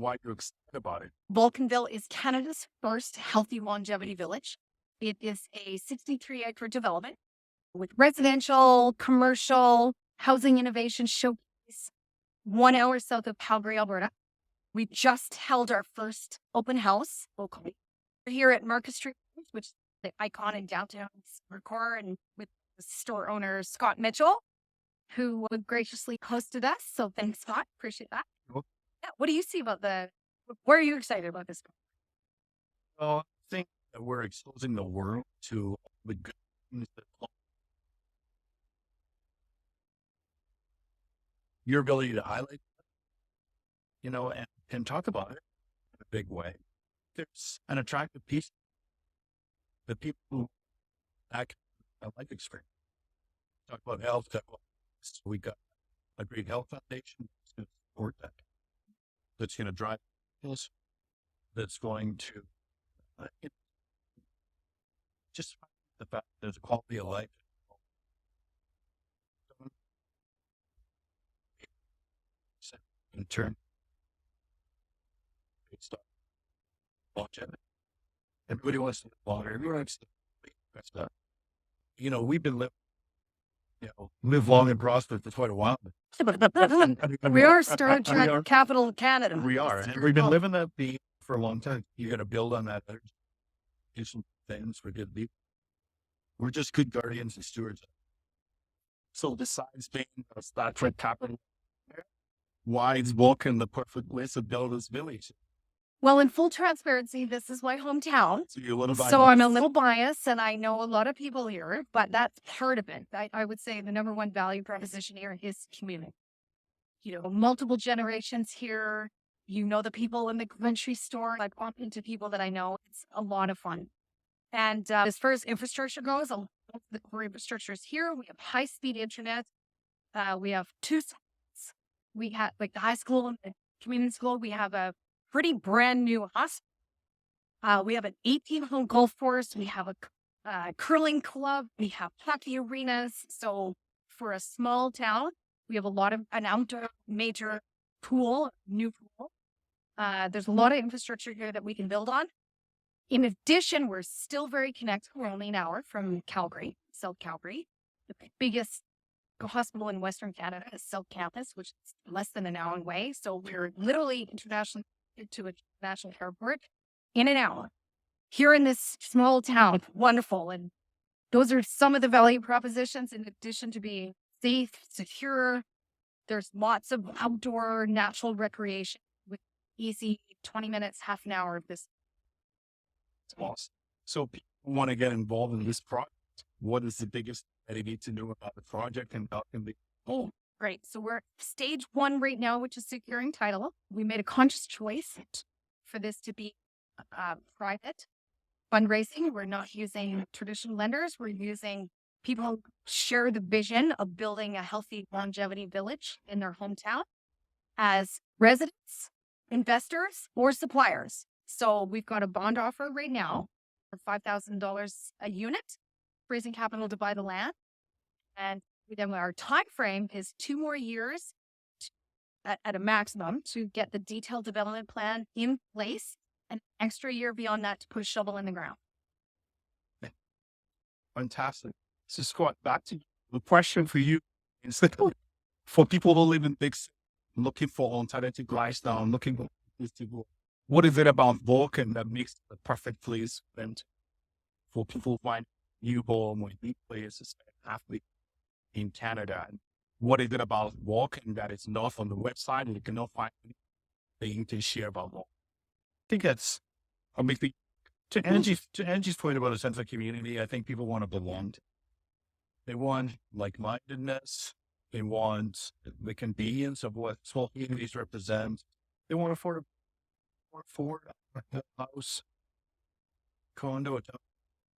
why you're excited about it. VulcanVille is Canada's first healthy longevity village. It is a 63-acre development with residential, commercial, housing innovation showcase 1 hour south of Calgary, Alberta. We just held our first open house locally. We're here at Market Street, which is the icon in downtown core, and with the store owner, Scott Mitchell, who graciously hosted us. So thanks, Scott. Appreciate that. Cool. Yeah, what do you see about where are you excited about this? Well, I think that we're exposing the world to the good things that your ability to highlight, and talk about it in a big way. There's an attractive piece that people who act a life experience. Talk about health. We got a great health foundation that's going to support that. That's going to drive this. That's going to just the fact that there's a quality of life. In turn, it's longevity. Everybody wants to live longer. Everyone wants to live. We've been live long and prosper for quite a while. We are Star Trek capital of Canada. We are, and we've been living that beat for a long time. You got to build on that. Do some things for good people. We're just good guardians and stewards. So besides being a Star Trek capital, why is Vulcan the perfect place to build this village? Well, in full transparency, this is my hometown. So you're a little biased. So I'm a little biased, and I know a lot of people here, but that's part of it. I would say the number one value proposition here is community. Multiple generations here. The people in the grocery store. I bump into people that I know. It's a lot of fun. And as far as infrastructure goes, the core infrastructure is here. We have high-speed internet. We have 2 schools. We have the high school and the community school. We have a pretty brand new hospital. We have an 18-hole golf course. We have a curling club. We have hockey arenas. So for a small town, we have an outdoor major pool, new pool. There's a lot of infrastructure here that we can build on. In addition, we're still very connected. We're only an hour from Calgary, South Calgary. The biggest hospital in Western Canada is South Campus, which is less than an hour away. So we're literally internationally to a national airport in an hour. Here in this small town, wonderful. And those are some of the value propositions in addition to being safe, secure. There's lots of outdoor natural recreation with easy 20 minutes, half an hour of this. Awesome. So people want to get involved in this project. What is the biggest that they need to know about the project and how can they? Oh, great. So we're stage 1 right now, which is securing title. We made a conscious choice for this to be private fundraising. We're not using traditional lenders. We're using people who share the vision of building a healthy longevity village in their hometown as residents, investors, or suppliers. So we've got a bond offer right now for $5,000 a unit, raising capital to buy the land. And then our time frame is 2 more years at a maximum to get the detailed development plan in place, and an extra year beyond that to put a shovel in the ground. Fantastic. So Scott, back to you. The question for you is for people who live in big cities, looking for alternative lifestyle, looking for these people, what is it about Vulcan that makes it the perfect place for people who find new home or new place to spend half week in Canada? And what is it about Vulcan that is not on the website and you cannot find anything to share about Vulcan? I think that's, to Angie's point about a sense of community, I think people want to belong. They want like-mindedness. They want the convenience of what small communities represent. They want to afford a house, condo,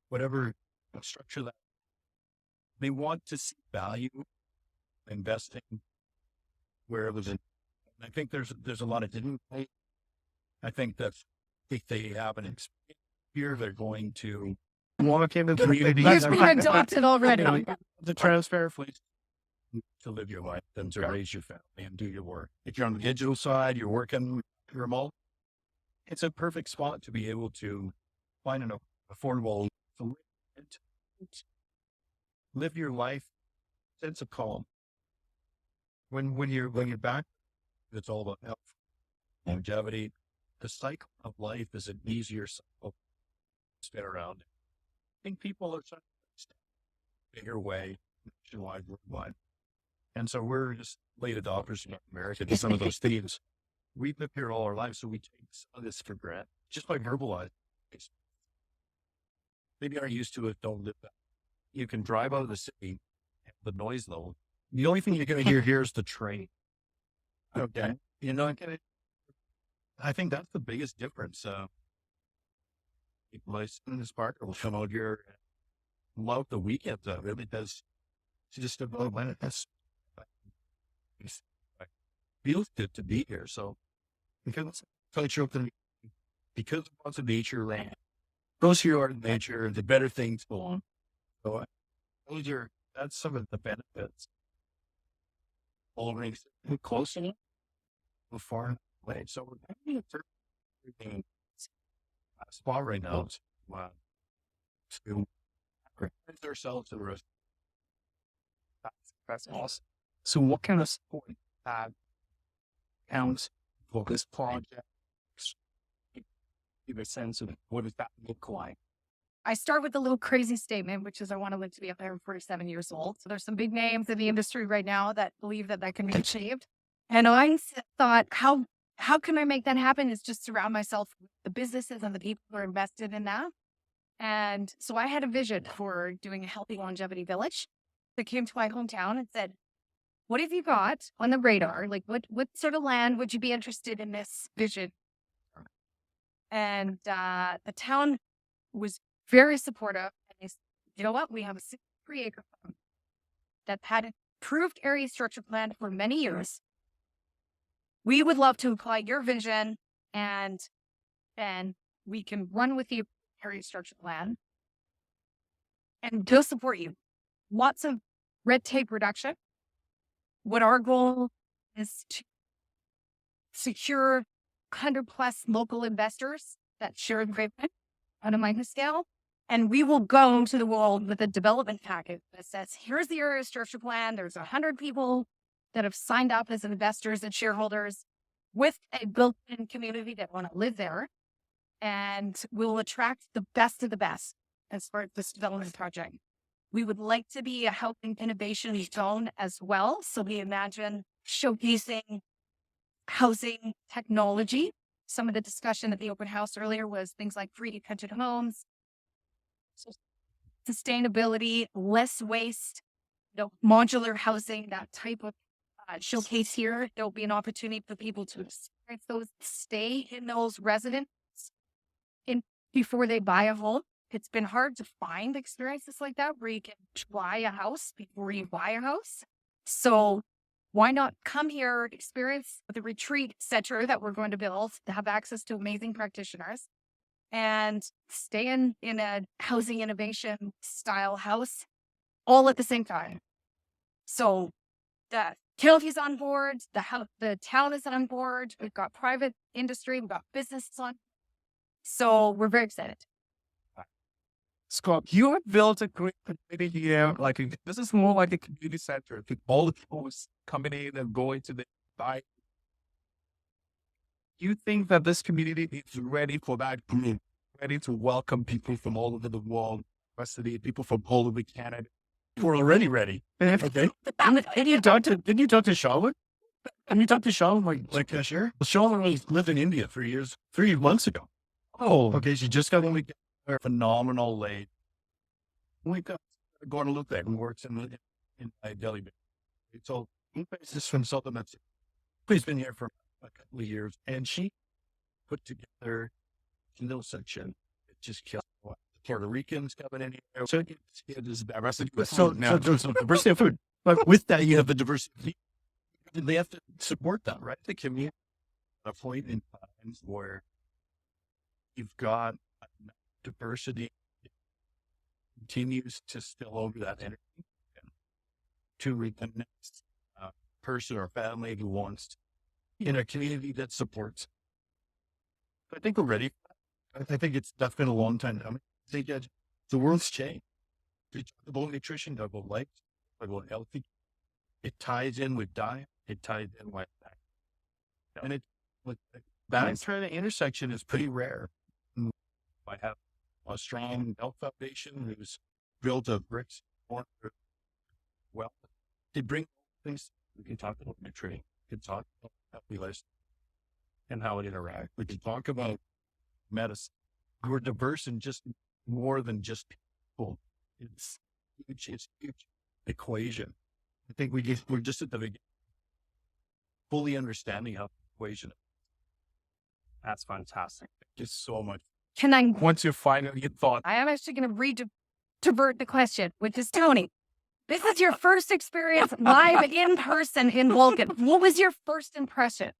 whatever structure that. They want to see value investing where there's I think there's a lot of didn't. I think that if they have an experience here, they're going to walk in the community. He's been adopted already. The transfer place to live your life and to raise your family and do your work. If you're on the digital side, you're working remote, it's a perfect spot to be able to find an affordable to live your life, sense of calm. When you're back, it's all about health, longevity. The cycle of life is an easier cycle to spin around. I think people are trying to bigger way, nationwide, worldwide. And so we're just late adopters in America to some of those themes. We've lived here all our lives, so we take some of this for granted just by verbalizing. Maybe aren't used to it, don't live that. You can drive out of the city, the noise level. The only thing you're going to hear here is the train. Okay. You're not going to, I think that's the biggest difference. People in this park will come out here and love the weekends of it because it's just about when it feels good to be here. So because it's cultural, because of what's in nature, land, those here are in nature, the better things go on. So that's some of the benefits. All makes it close enough, far away. So we're having a certain spot right now to recognize ourselves and rest. That's awesome. So what kind of support counts for this project? Give a sense of what does that look like? I start with the little crazy statement, which is I want to live to be up there 47 years old. So there's some big names in the industry right now that believe that that can be achieved. And I thought, how can I make that happen? Is just surround myself with the businesses and the people who are invested in that. And so I had a vision for doing a healthy longevity village that came to my hometown and said, what have you got on the radar? Like what sort of land would you be interested in this vision? And the town was very supportive. And they said, you know what? We have a 63-acre farm that had an approved area structure plan for many years. We would love to apply your vision and we can run with the area structure plan and they'll support you. Lots of red tape reduction. What our goal is to secure 100+ local investors that share the vision on a micro scale. And we will go to the world with a development package that says, here's the area structure plan. There's 100 people that have signed up as investors and shareholders with a built-in community that want to live there. And we'll attract the best of the best as part of this development project. We would like to be a housing innovation zone as well. So we imagine showcasing housing technology. Some of the discussion at the open house earlier was things like 3D printed homes, sustainability, less waste, modular housing, that type of showcase here. There'll be an opportunity for people to experience those, stay in those residences before they buy a home. It's been hard to find experiences like that where you can buy a house before you buy a house. So why not come here, experience the retreat center that we're going to build to have access to amazing practitioners and stay in a housing innovation style house all at the same time. So the county's on board, the town is on board, we've got private industry, we've got businesses on. So we're very excited. Scott, you have built a great community here. This is more like a community center. All the people coming in and going to the site. You think that this community is ready for that group, ready to welcome people from all over the world, people from all over Canada? We're already ready. Okay. Did you talk to Charlotte? Have you talked to Charlotte? Sure. Well, Charlotte lived in India 3 months ago. Oh, okay. She just got a phenomenal lady. We got Gordon Luke who works in Delhi. So this is from Southern Mexico. He's been here for a couple of years, and she put together a little section. It just killed Puerto Ricans coming in here. So it is diversity. So there's some diversity of food. But with that, you have the diversity. They have to support that, right? The community. A point in times where you've got diversity continues to spill over that energy to reach the next person or family who wants to, in a community that supports. I think we're ready. I think it's definitely a long time coming. I think that the world's changed. It's about nutrition, about life, about healthy. It ties in with diet. It ties in with that. And it with that kind of intersection is pretty rare. I have a strong health foundation who's built a bricks more well. They bring things. We can talk about nutrition. We can talk about healthy lifestyle and how it interacts. We can talk about medicine. We're diverse in just more than just people. It's huge. It's a huge equation. I think we're just at the beginning, fully understanding how the equation. That's fantastic. Just so much. Can I? Once you finally get thought, I am actually going to divert the question, which is Tony. This is your first experience live in person in Vulcan. What was your first impression?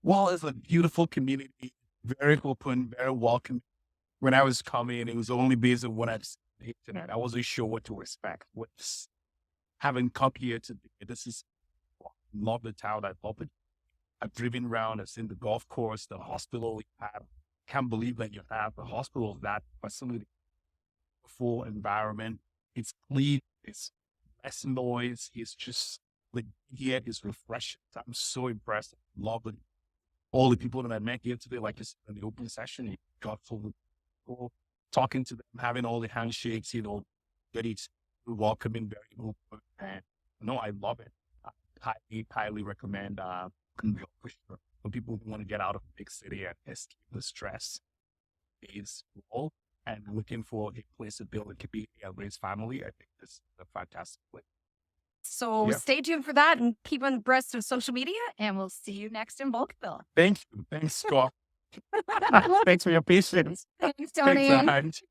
well, it's a beautiful community, very open, very welcoming. When I was coming, it was only based on what I'd seen on the internet. I wasn't sure what to expect. What's having come here today, this is love the town. I love it. I've driven around. I've seen the golf course, the hospital we have. Can't believe that you have a hospital of that facility, full environment. It's clean. It's less noise. It's just like here is refreshing. I'm so impressed. Love it. All the people that I met here today, like this in the open session, you got full of people, talking to them, having all the handshakes, very welcoming, very open. And no, I love it. I highly recommend VulcanVille for sure. For people who want to get out of a big city and escape the stress is role and looking for a place to build a community and raise family, I think this is a fantastic place. So stay tuned for that and keep on abreast of social media, and we'll see you next in VulcanVille. Thank you. Thanks, Scott. Thanks for your patience. Thanks, Tony. Thanks,